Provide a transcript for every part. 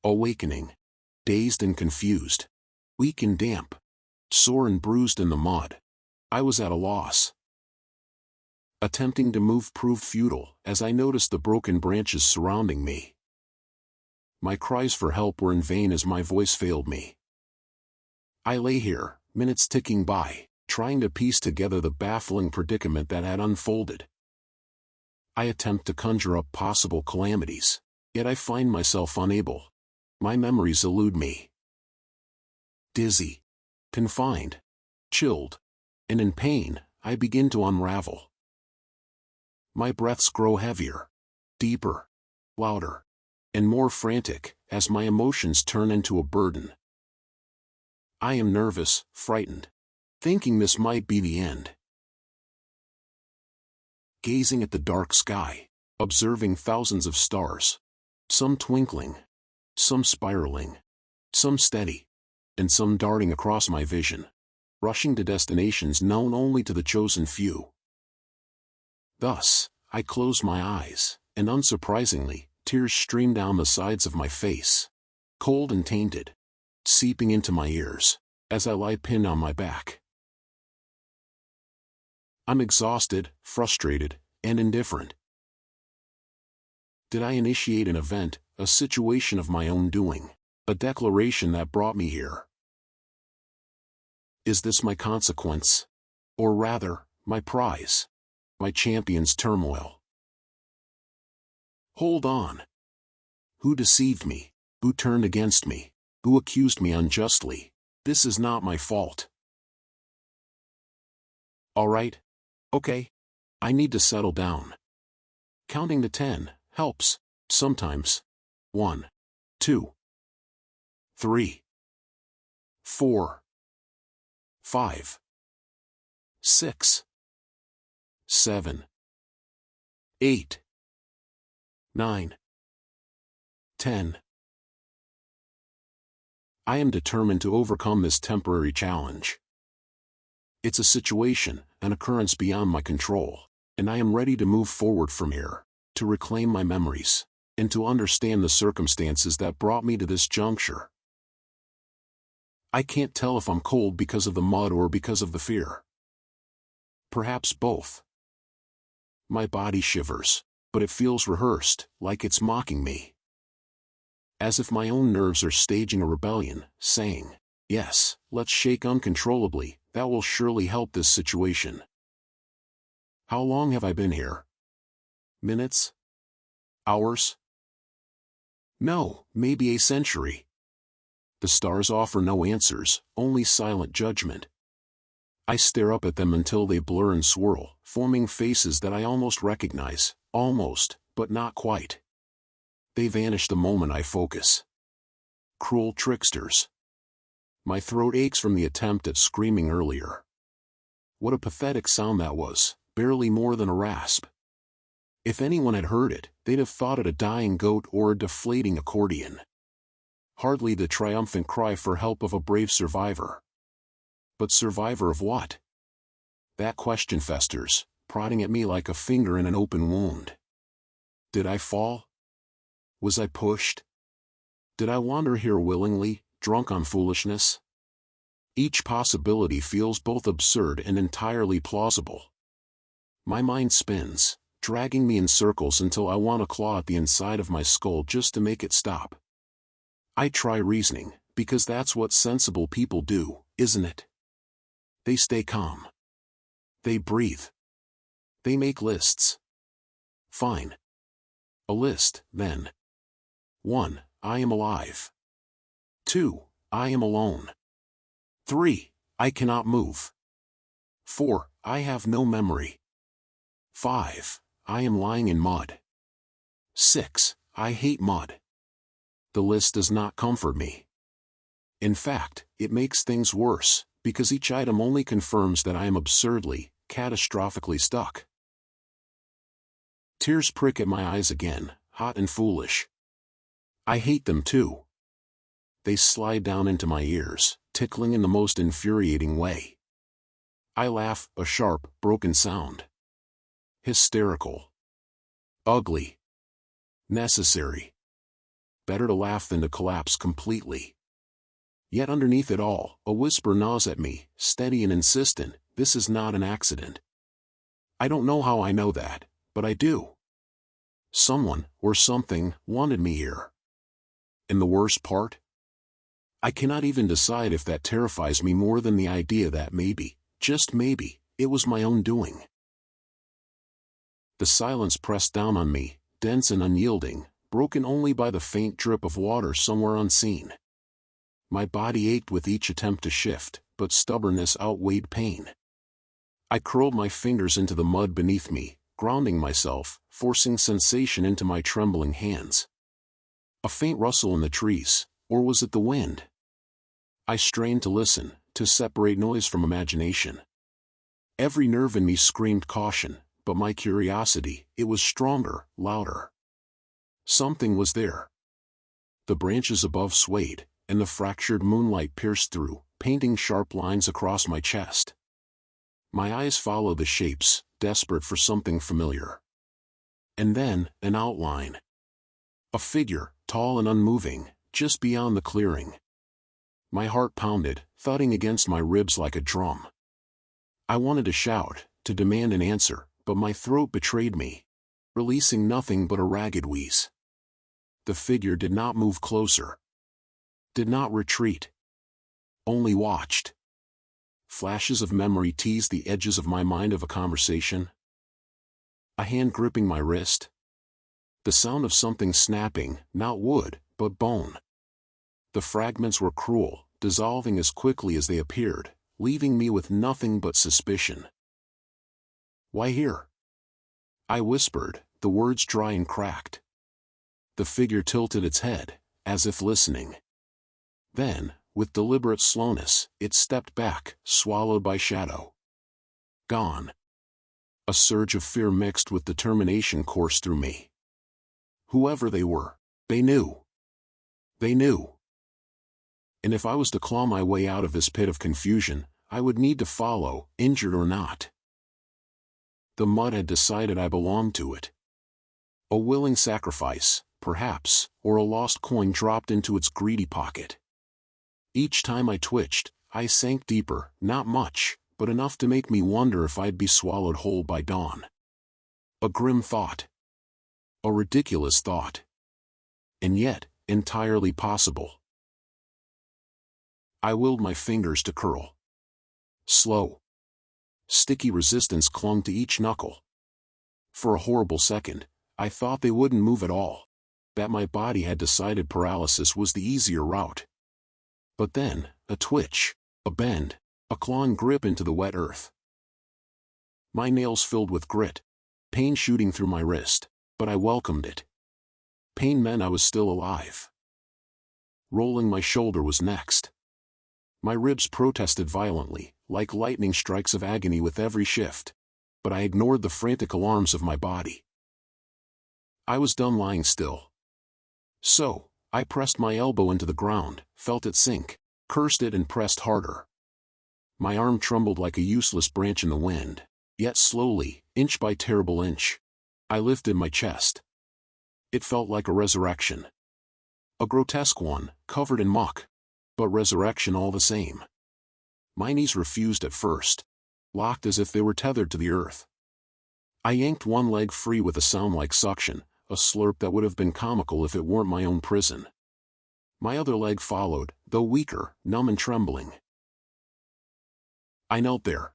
Awakening. Dazed and confused. Weak and damp. Sore and bruised in the mud. I was at a loss. Attempting to move proved futile as I noticed the broken branches surrounding me. My cries for help were in vain as my voice failed me. I lay here, minutes ticking by, trying to piece together the baffling predicament that had unfolded. I attempt to conjure up possible calamities, yet I find myself unable. My memories elude me. Dizzy, confined, chilled, and in pain, I begin to unravel. My breaths grow heavier, deeper, louder, and more frantic as my emotions turn into a burden. I am nervous, frightened, thinking this might be the end. Gazing at the dark sky, observing thousands of stars, some twinkling, some spiraling, some steady, and some darting across my vision, rushing to destinations known only to the chosen few. Thus, I close my eyes, and unsurprisingly, tears stream down the sides of my face, cold and tainted, seeping into my ears, as I lie pinned on my back. I'm exhausted, frustrated, and indifferent. Did I initiate an event, a situation of my own doing, a declaration that brought me here? Is this my consequence? Or rather, my prize? My champion's turmoil? Hold on. Who deceived me? Who turned against me? Who accused me unjustly? This is not my fault. All right. Okay. I need to settle down. Counting to 10 helps, sometimes. 1, 2, 3, 4, 5, 6, 7, 8, 9, 10. I am determined to overcome this temporary challenge. It's a situation, an occurrence beyond my control, and I am ready to move forward from here, to reclaim my memories, and to understand the circumstances that brought me to this juncture. I can't tell if I'm cold because of the mud or because of the fear. Perhaps both. My body shivers, but it feels rehearsed, like it's mocking me. As if my own nerves are staging a rebellion, saying, "Yes, let's shake uncontrollably, that will surely help this situation." How long have I been here? Minutes? Hours? No, maybe a century. The stars offer no answers, only silent judgment. I stare up at them until they blur and swirl, forming faces that I almost recognize, almost, but not quite. They vanish the moment I focus. Cruel tricksters. My throat aches from the attempt at screaming earlier. What a pathetic sound that was, barely more than a rasp. If anyone had heard it, they'd have thought it a dying goat or a deflating accordion. Hardly the triumphant cry for help of a brave survivor. But survivor of what? That question festers, prodding at me like a finger in an open wound. Did I fall? Was I pushed? Did I wander here willingly, drunk on foolishness? Each possibility feels both absurd and entirely plausible. My mind spins, dragging me in circles until I want to claw at the inside of my skull just to make it stop. I try reasoning, because that's what sensible people do, isn't it? They stay calm. They breathe. They make lists. Fine. A list, then. 1. I am alive. 2. I am alone. 3. I cannot move. 4. I have no memory. 5. I am lying in mud. 6. I hate mud. The list does not comfort me. In fact, it makes things worse, because each item only confirms that I am absurdly, catastrophically stuck. Tears prick at my eyes again, hot and foolish. I hate them too. They slide down into my ears, tickling in the most infuriating way. I laugh, a sharp, broken sound. Hysterical. Ugly. Necessary. better to laugh than to collapse completely. Yet underneath it all, a whisper gnaws at me, steady and insistent, this is not an accident. I don't know how I know that, but I do. Someone, or something, wanted me here. And the worst part? I cannot even decide if that terrifies me more than the idea that maybe, just maybe, it was my own doing. The silence pressed down on me, dense and unyielding, broken only by the faint drip of water somewhere unseen. My body ached with each attempt to shift, but stubbornness outweighed pain. I curled my fingers into the mud beneath me, grounding myself, forcing sensation into my trembling hands. A faint rustle in the trees, or was it the wind? I strained to listen, to separate noise from imagination. Every nerve in me screamed caution, but my curiosity, it was stronger, louder. Something was there. The branches above swayed, and the fractured moonlight pierced through, painting sharp lines across my chest. My eyes followed the shapes, desperate for something familiar. And then, an outline. A figure, tall and unmoving, just beyond the clearing. My heart pounded, thudding against my ribs like a drum. I wanted to shout, to demand an answer, but my throat betrayed me, releasing nothing but a ragged wheeze. The figure did not move closer. Did not retreat. Only watched. Flashes of memory teased the edges of my mind of a conversation. A hand gripping my wrist. The sound of something snapping, not wood, but bone. The fragments were cruel, dissolving as quickly as they appeared, leaving me with nothing but suspicion. Why here? I whispered, the words dry and cracked. The figure tilted its head, as if listening. Then, with deliberate slowness, it stepped back, swallowed by shadow. Gone. A surge of fear mixed with determination coursed through me. Whoever they were, they knew. They knew. And if I was to claw my way out of this pit of confusion, I would need to follow, injured or not. The mud had decided I belonged to it. A willing sacrifice, perhaps, or a lost coin dropped into its greedy pocket. Each time I twitched, I sank deeper, not much, but enough to make me wonder if I'd be swallowed whole by dawn. A grim thought. A ridiculous thought. And yet, entirely possible. I willed my fingers to curl. Slow. Sticky resistance clung to each knuckle. For a horrible second, I thought they wouldn't move at all, that my body had decided paralysis was the easier route. But then, a twitch, a bend, a clawing grip into the wet earth. My nails filled with grit, pain shooting through my wrist, but I welcomed it. Pain meant I was still alive. Rolling my shoulder was next. My ribs protested violently, like lightning strikes of agony with every shift, but I ignored the frantic alarms of my body. I was done lying still. So, I pressed my elbow into the ground, felt it sink, cursed it and pressed harder. My arm trembled like a useless branch in the wind, yet slowly, inch by terrible inch, I lifted my chest. It felt like a resurrection. A grotesque one, covered in muck, but resurrection all the same. My knees refused at first, locked as if they were tethered to the earth. I yanked one leg free with a sound like suction, a slurp that would have been comical if it weren't my own prison. My other leg followed, though weaker, numb and trembling. I knelt there,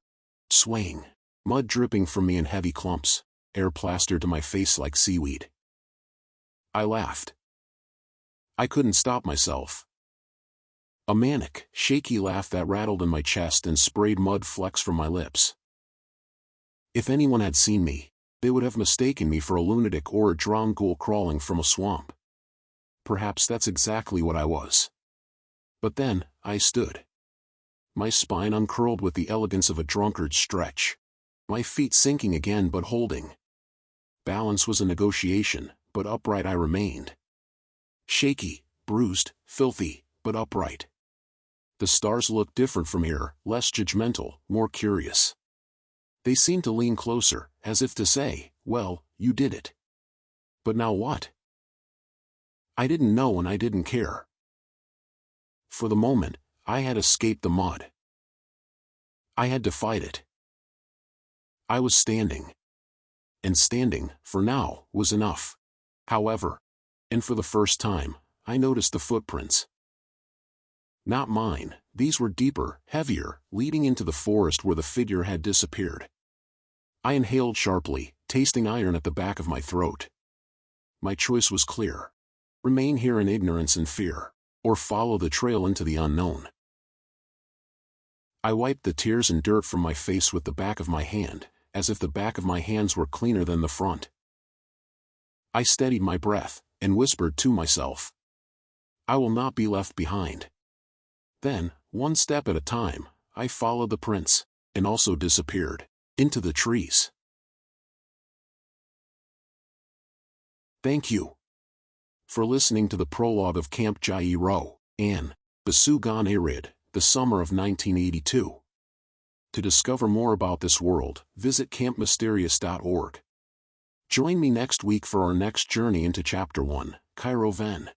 swaying, mud dripping from me in heavy clumps, air plastered to my face like seaweed. I laughed. I couldn't stop myself. A manic, shaky laugh that rattled in my chest and sprayed mud flecks from my lips. If anyone had seen me, they would have mistaken me for a lunatic or a drowned ghoul crawling from a swamp. Perhaps that's exactly what I was. But then, I stood. My spine uncurled with the elegance of a drunkard's stretch. My feet sinking again but holding. Balance was a negotiation, but upright I remained. Shaky, bruised, filthy, but upright. The stars looked different from here, less judgmental, more curious. They seemed to lean closer, as if to say, well, you did it. But now what? I didn't know and I didn't care. For the moment, I had escaped the mud. I had defied it. I was standing. And standing, for now, was enough. However, and for the first time, I noticed the footprints. Not mine, these were deeper, heavier, leading into the forest where the figure had disappeared. I inhaled sharply, tasting iron at the back of my throat. My choice was clear. Remain here in ignorance and fear, or follow the trail into the unknown. I wiped the tears and dirt from my face with the back of my hand, as if the back of my hands were cleaner than the front. I steadied my breath, and whispered to myself, I will not be left behind. Then, one step at a time, I followed the prints, and also disappeared into the trees. Thank you for listening to the prologue of Camp Jaie Reau and Sugan Arid, the summer of 1982. To discover more about this world, visit campmysterious.org. Join me next week for our next journey into Chapter 1, Cairo Ven.